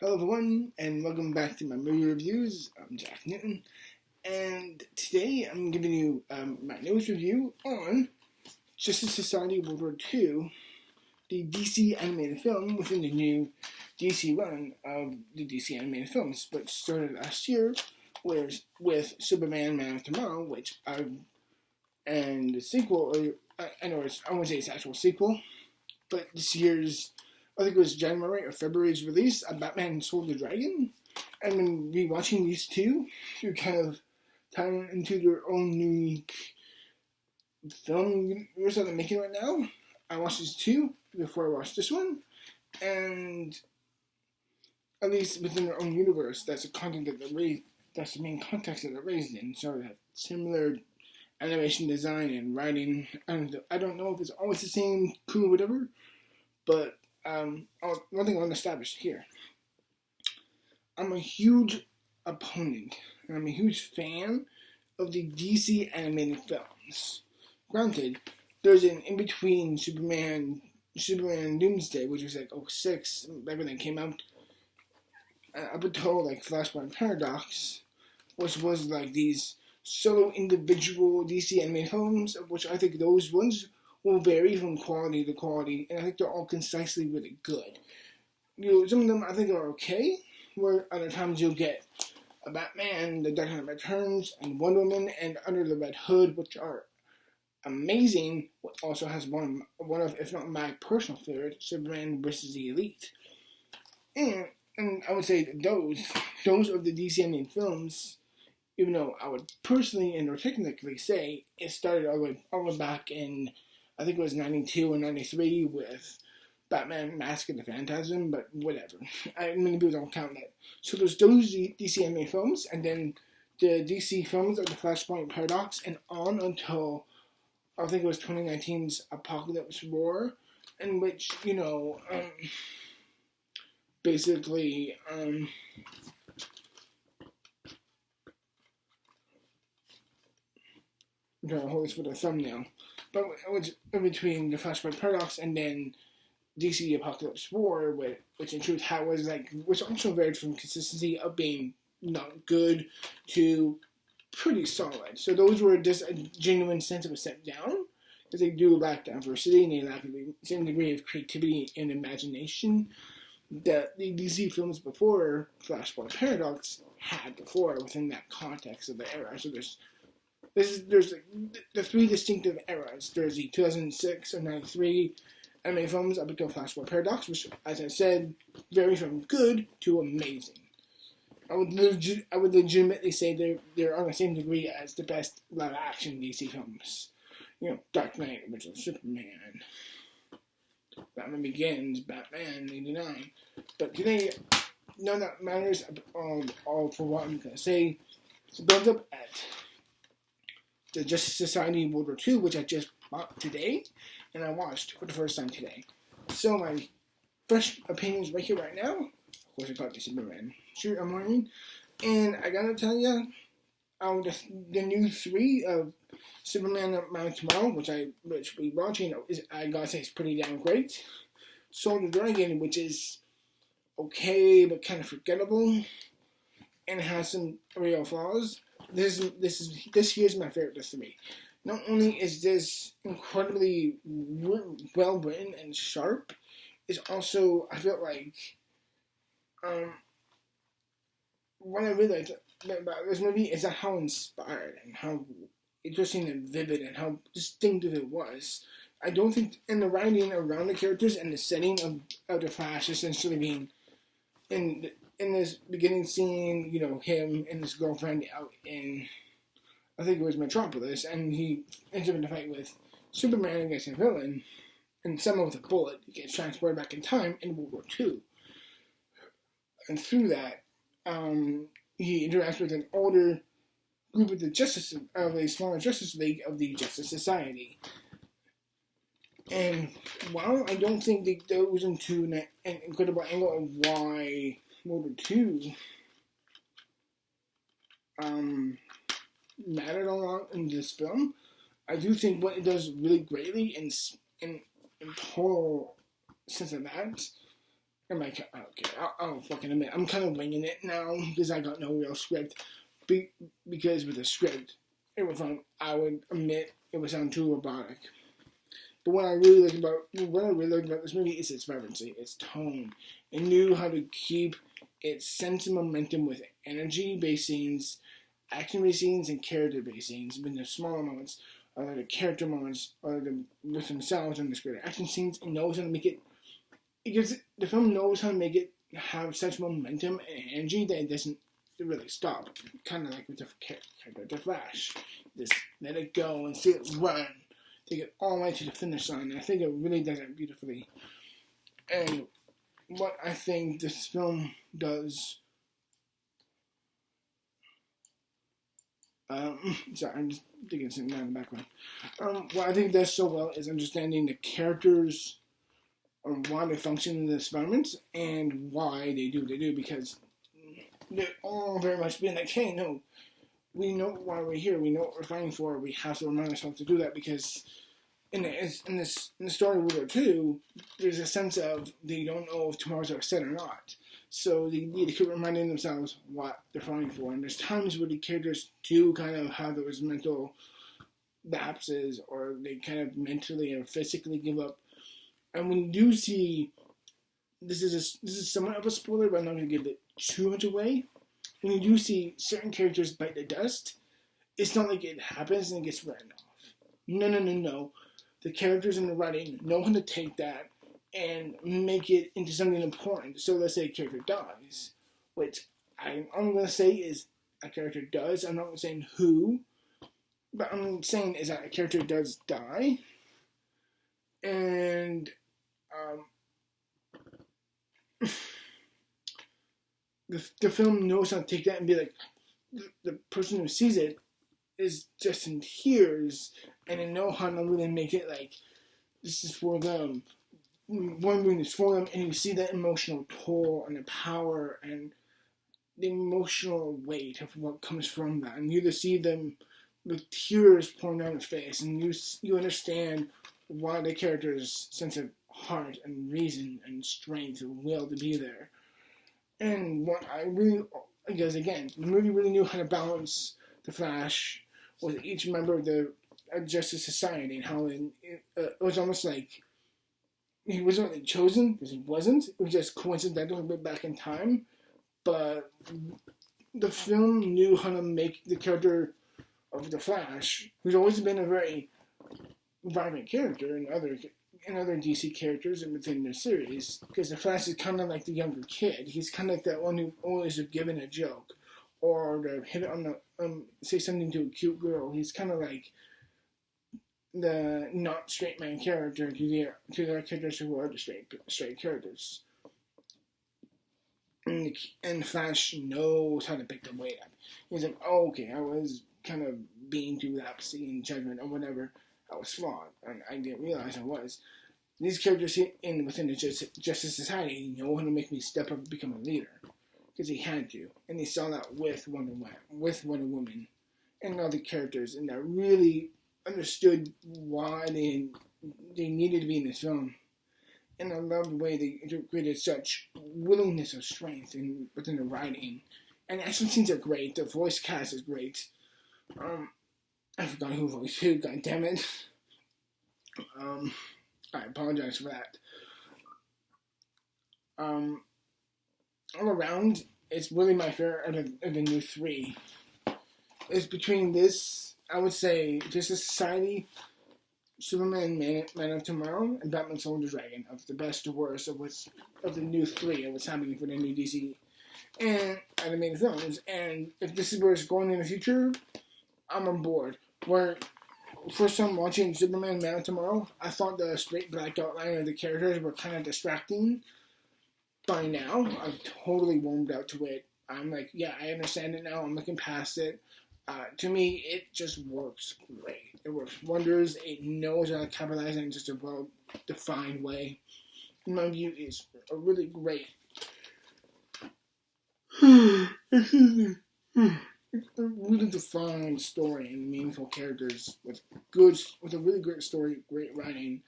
Hello everyone, and welcome back to my movie reviews. I'm Jack Newton, and today I'm giving you my newest review on Justice Society World War II, the DC animated film within the new DC run of the DC animated films, but started last year with Superman Man of Tomorrow, and the sequel, I won't say it's actual sequel, but this year's, I think it was January or February's release of Batman Soul the Dragon. And when rewatching these two, you kind of tie into their own unique film universe that they're making right now. I watched these two before I watched this one, and at least within their own universe, that's the content that they're raised. That's the main context that they're raised in. So they have similar animation design and writing. I don't know if it's always the same crew or whatever, but one thing I want to establish here. I'm a huge opponent, and I'm a huge fan of the DC animated films. Granted, there's an in-between Superman Doomsday, which was like '06, back when they came out, up until like Flashpoint Paradox, which was like these solo individual DC animated films, which I think those ones will vary from quality to quality, and I think they're all concisely really good. Some of them I think are okay, where other times you'll get a Batman, The Dark Knight Returns, and Wonder Woman, and Under the Red Hood, which are amazing. Also has one of, if not my personal favorite, Superman vs. the Elite. And I would say those of the DC animated films, even though I would personally and or technically say it started all the way back in, I think it was 92 or 93 with Batman Mask of the Phantasm, but whatever. Many people don't count that. So there's those DC animated films, and then the DC films of the Flashpoint Paradox, and on until, I think it was 2019's Apocalypse War, in which, basically, I'm trying to hold this for the thumbnail, but it was in between the Flashpoint Paradox and then DC Apocalypse War, which in truth which also varied from consistency of being not good to pretty solid. So those were just a genuine sense of a step down, because they do lack diversity and they lack the same degree of creativity and imagination that the DC films before Flashpoint Paradox had before within that context of the era. So there's the three distinctive eras. There's the 2006 or 93 anime films up until Flashpoint Paradox, which, as I said, vary from good to amazing. I would legitimately say they're on the same degree as the best live-action DC films. Dark Knight, Original Superman, Batman Begins, Batman '89. But today, none of that matters. All for what I'm going to say. So build up at the Justice Society World War II, which I just bought today, and I watched for the first time today. So my fresh opinions right here, right now. Of course, I got the Superman shirt I'm wearing, and I gotta tell you, the new 3 of Superman Man of Tomorrow, which we watching, I gotta say, it's pretty damn great. Soul the Dragon, which is okay but kind of forgettable, and has some real flaws. This year's my favorite of 3. Not only is this incredibly well written and sharp, it's also, I feel like, what I really liked about this movie is how inspired and how interesting and vivid and how distinctive it was. I don't think in the writing around the characters and the setting of the Flash essentially being in this beginning scene, him and his girlfriend out in, I think it was Metropolis, and he ends up in a fight with Superman against a villain, and someone with a bullet gets transported back in time in World War II. And through that, he interacts with an older group of a smaller Justice League of the Justice Society. And while I don't think they goes into an incredible angle of why World War II mattered a lot in this film, I do think what it does really greatly in total sense of that I'm like, okay, I'll fucking admit, I'm kind of winging it now because I got no real script. Because with a script, I would admit it would sound too robotic. But what I really like about this movie is its vibrancy, its tone. It knew how to keep its sense of momentum with energy-based scenes, action-based scenes, and character-based scenes. But the smaller moments, or the character moments, or with themselves and the greater action scenes, it knows how to make it. The film knows how to make it have such momentum and energy that it doesn't really stop. Kind of like with the character, the Flash. Just let it go and see it run. Take it all the way to the finish line. I think it really does it beautifully. And what I think this film does. Sorry, I'm just thinking something down in the background. What I think it does so well is understanding the characters, or why they function in this environment, and why they do what they do, because they're all very much being like, hey, no, we know why we're here, we know what we're fighting for, we have to remind ourselves to do that, because in the story of World War II, there's a sense of they don't know if tomorrow's our set or not. So they need to keep reminding themselves what they're fighting for. And there's times where the characters do kind of have those mental lapses, or they kind of mentally or physically give up. And when you do see, this is somewhat of a spoiler, but I'm not going to give it too much away. When you do see certain characters bite the dust, it's not like it happens and it gets written off. No. The characters in the writing know how to take that and make it into something important. So let's say a character dies, which I'm going to say is a character does. I'm not saying who, but I'm saying is that a character does die. And the film knows how to take that and be like, the person who sees it is just in tears, and they know how to really make it like, this is for them. One movie is for them, and you see that emotional toll and the power and the emotional weight of what comes from that. And you just see them with tears pouring down their face, and you understand why the character's sense of heart and reason and strength and will to be there. And what I really, because again, the movie really knew how to balance the Flash with each member of the Justice Society, and how it was almost like he wasn't really chosen, because he wasn't. It was just coincidental, a bit back in time. But the film knew how to make the character of the Flash, who's always been a very vibrant character in other DC characters and within their series, because the Flash is kind of like the younger kid. He's kind of like that one who always is given a joke, or to hit it on the say something to a cute girl. He's kind of like the not straight man character to their characters who are the straight characters. And Flash knows how to pick the weight up. He's like, oh, okay, I was kind of being too lapsy in judgment or whatever. I was flawed, and I didn't realize I was. These characters within the Justice Society know how to make me step up and become a leader, because he had to, and he saw that with Wonder Woman, and other characters, and that really understood why they needed to be in this film. And I love the way they integrated such willingness of strength within the writing. And action scenes are great. The voice cast is great. I forgot who voiced who. God damn it. I apologize for that. All around, it's really my favorite of the new three. It's between this, I would say, Justice Society, Superman, Man of Tomorrow, and Batman Soul Dragon, of the best to worst of the new three of what's happening for the new DC and animated films. And if this is where it's going in the future, I'm on board. Where first time watching Superman, Man of Tomorrow, I thought the straight black outline of the characters were kind of distracting. By now, I've totally warmed up to it. I'm like, yeah, I understand it now. I'm looking past it. To me, it just works great. It works wonders. It knows how to capitalize in just a well-defined way. In my view, it's a really great, really defined story and meaningful characters with a really great story, great writing,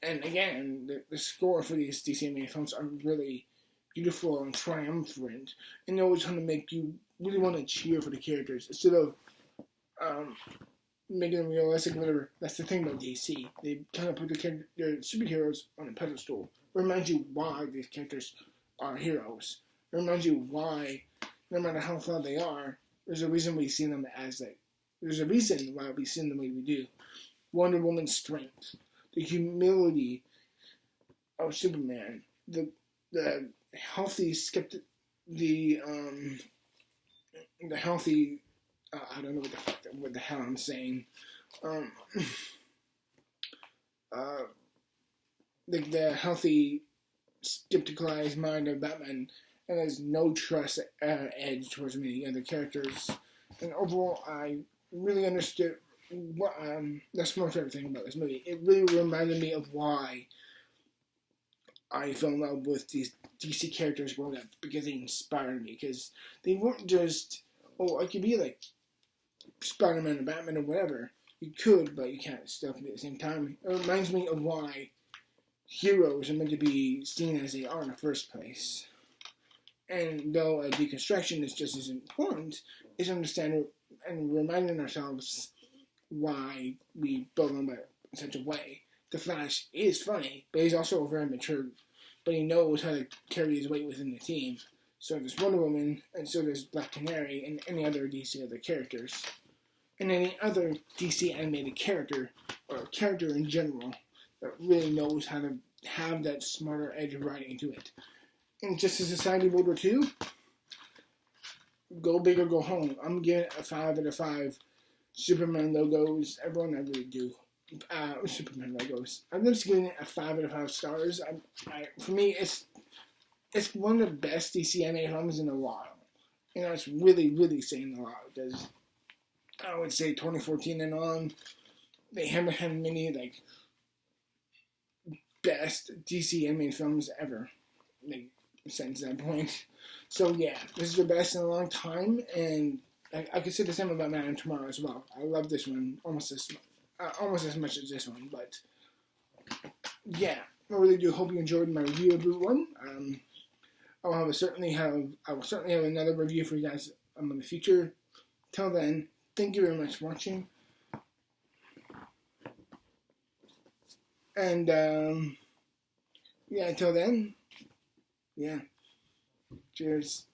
and again, the score for these DC animated films are really beautiful and triumphant, and always trying to make you really want to cheer for the characters instead of making them realistic. Whatever. That's the thing about DC. They kind of put the superheroes on a pedestal. It reminds you why these characters are heroes. It reminds you why, no matter how flawed they are, there's a reason we see them as like. There's a reason why we see them the way we do. Wonder Woman's strength, the humility of Superman, the healthy the healthy I don't know what the hell I'm saying. The healthy skepticalized mind of Batman, and there's no trust edge towards many other characters. And overall, I really understood what that's my favorite thing about this movie. It really reminded me of why I fell in love with these DC characters growing up, because they inspired me. Because they weren't just, oh, I could be like Spider-Man or Batman or whatever. You could, but you can't stuff it at the same time. It reminds me of why heroes are meant to be seen as they are in the first place. And though a deconstruction is just as important, is understanding and reminding ourselves why we build them in such a way. The Flash is funny, but he's also very mature, but he knows how to carry his weight within the team. So does Wonder Woman, and so does Black Canary, and any other DC other characters. And any other DC animated character, or character in general, that really knows how to have that smarter edge of writing to it. In Justice Society World War II, go big or go home. I'm giving it a 5 out of 5. Superman logos, everyone I really do. Superman logos. I'm just giving it a 5 out of 5 stars. For me, it's one of the best DC animated films in a while. You know, it's really, really saying a lot, because I would say 2014 and on, they haven't had many, like, best DC animated films ever, like, since that point. So, yeah, this is the best in a long time, and I could say the same about Man of Tomorrow as well. I love this one almost as much as this one, but, yeah, I really do hope you enjoyed my review of Root One. I will certainly have another review for you guys in the future. Till then, thank you very much for watching. And, yeah, until then, yeah, cheers.